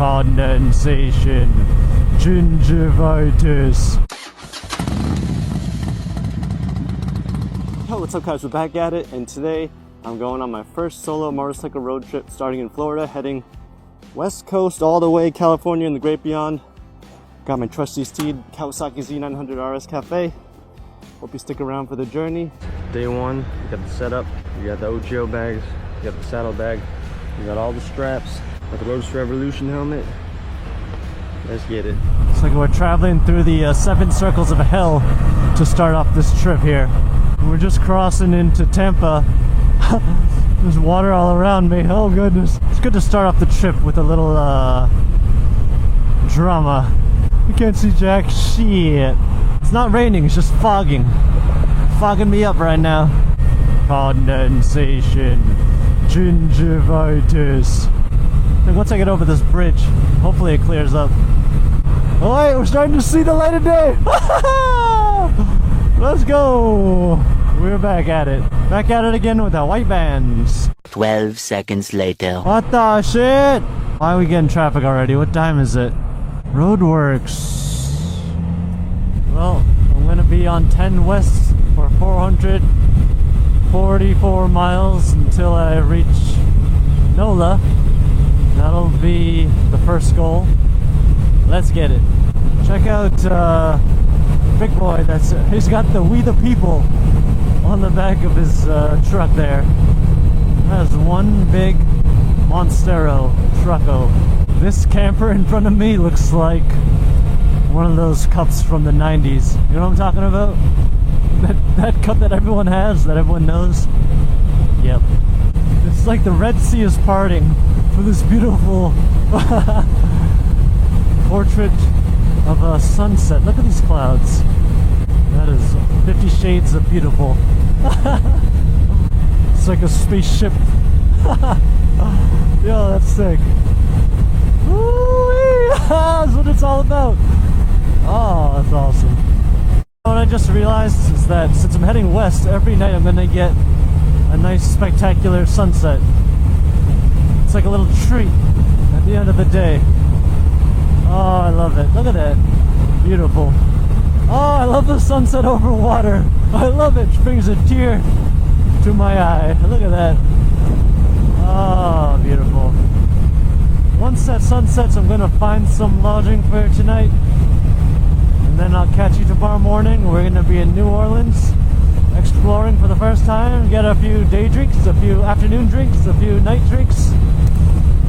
Condensation. Gingivitis. Yo, what's up guys, we're back at it, and today I'm going on my first solo motorcycle road trip starting in Florida, heading west coast all the way California and the great beyond. Got my trusty steed, Kawasaki Z900 RS Cafe. Hope you stick around for the journey. Day one, you got the setup, you got the Ogio bags, you got the saddlebag, you got all the straps, got the Roadster Revolution helmet. Let's get it. It's like we're traveling through the 7 circles of hell to start off this trip here. We're just crossing into Tampa. There's water all around me. Oh goodness. It's good to start off the trip with a little drama. You can't see jack shit. It's not raining, it's just fogging. Fogging me up right now. Condensation. Gingivitis. And once I get over this bridge, hopefully it clears up. Oh wait, we're starting to see the light of day! Let's go! We're back at it. Back at it again with the white bands. 12 seconds later. What the shit? Why are we getting traffic already? What time is it? Roadworks. Well, I'm gonna be on 10 west for 444 miles until I reach NOLA. That'll be the first goal. Let's get it. Check out Big Boy. He's got the We the People on the back of his truck there. That's one big Monstero trucko. This camper in front of me looks like one of those cups from the 90s. You know what I'm talking about? That cup that everyone has, that everyone knows. Yep. It's like the Red Sea is parting for this beautiful portrait of a sunset. Look at these clouds. That is 50 shades of beautiful. It's like a spaceship. Yo, that's sick. Woo-wee! That's what it's all about. Oh, that's awesome. What I just realized is that since I'm heading west, every night I'm gonna get a nice spectacular sunset. It's like a little treat at the end of the day. Oh, I love it. Look at that. Beautiful. Oh, I love the sunset over water. I love it. It brings a tear to my eye. Look at that. Oh, beautiful. Once that sun sets, I'm going to find some lodging for tonight. And then I'll catch you tomorrow morning. We're going to be in New Orleans, exploring for the first time. Get a few day drinks, a few afternoon drinks, a few night drinks.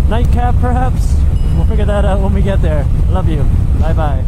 Nightcap, perhaps. We'll figure that out when we get there. Love you. Bye-bye.